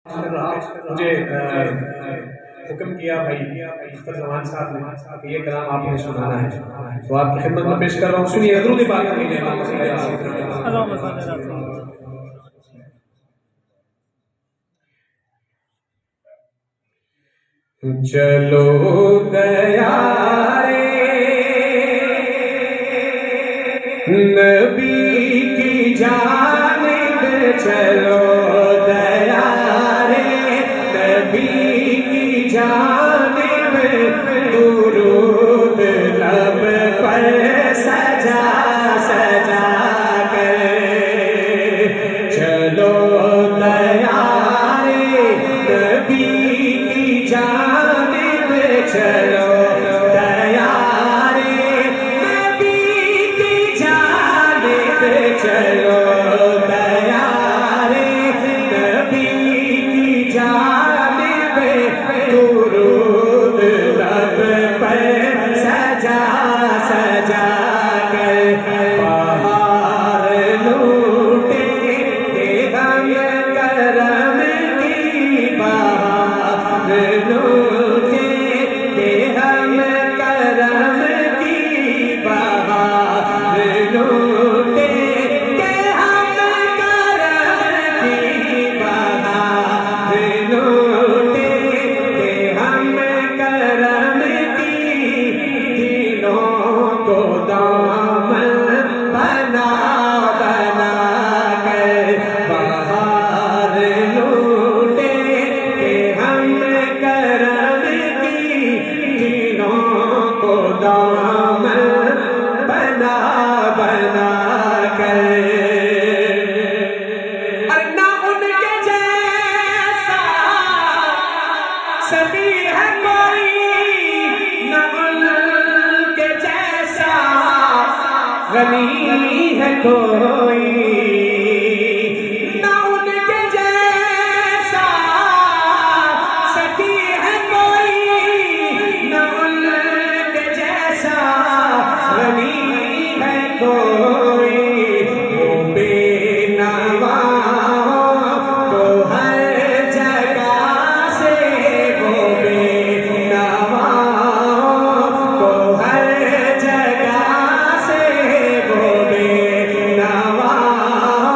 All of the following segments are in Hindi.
मुझे हुक्म किया भाई अख्तर जमान साहब ने कि ये कलाम आपने सुनाना है, तो आपकी खिदमत में पेश कर रहा हूँ। सुनिए दरूद पाक चलो गया रे नबी की जानिब, चलो गया रे नबी की जानिब, दुरूद लब पर सजा सजा कर, चलो गया रे नबी की जानिब, चलो गया रे नबी की जानिब, चलो गया रे नबी की जानिब, दुरूद लब पर सजा सजा कर, बहार लूटे हम करम की, बहार लूटे हम करम की, बहार लूटे हम करम की, बहार लूटे हम करम की, दिलों को दामन बना बना कर, बहार लूटे हम करम की, दिलों को दामन बना बना कर। अरे ना उनके जैसा सभी है कोई, ना उनके जैसा गनी है कोई, ना उनके जैसा सखी है कोई, ना उनके जैसा गनी है कोई, वो बेनवा को हर जगह से, वो बेनवा को हर जगह से, वो बेनवा को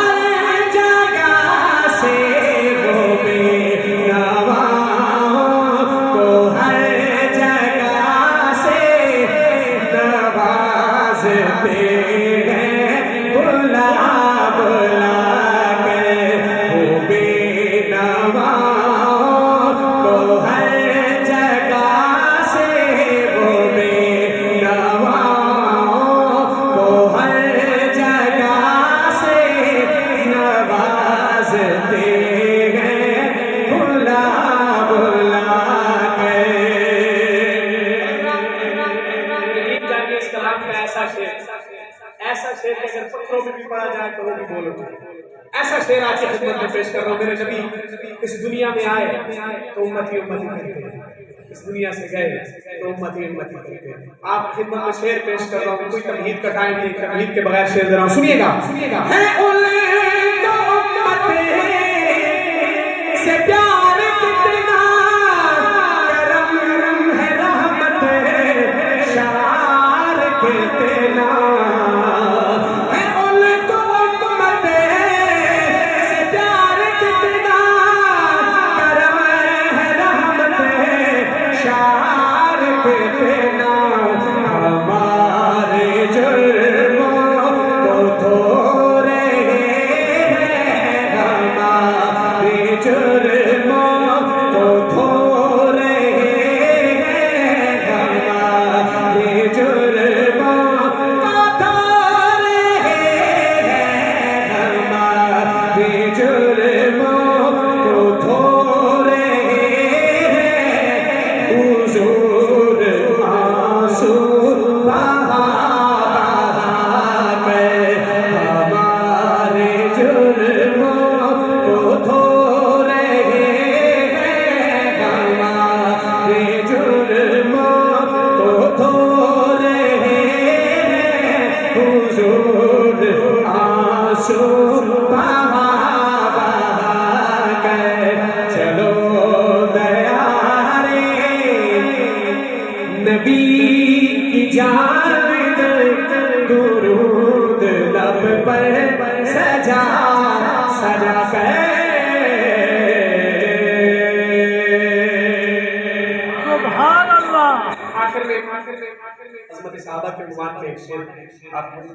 हर जगह से, वो बेनवा को हर जगह से नवाजते हैं बुला बुला कर, वो बेनवा को हर जगह से, वो बेनवा को हर जगह से नवाजते हैं बुला बुला कर। जानिए इस कलाम का ऐसा शेर कि अगर पत्थरों में भी पढ़ा जाए तो वो भी बोल उठे। ऐसा शेर आज की खिदमत में पेश कर रहा हूँ। मेरे नबी इस दुनिया में आए तो उम्मती उम्मती करते हैं, इस दुनिया से गए तो उम्मती उम्मती करते हैं। आप खिदमत में शेर पेश कर रहा हूँ, कोई तमहीद का टाइम नहीं, तमहीद के बगैर शेर दे रहा हूँ। सुनिएगा है उनको उम्मत से प्यार कितना, करम है रहमत शार कितना, है उनको उम्मत से प्यार कितना, करम है रहमत शार कितना, हमारे जुर्मों को धो रहे नबी की जान दुरूद लब पर सजा सजा कर सुभान अल्लाह। आखिर में अज़मत सहाबा के नुमान पे एक शेर आप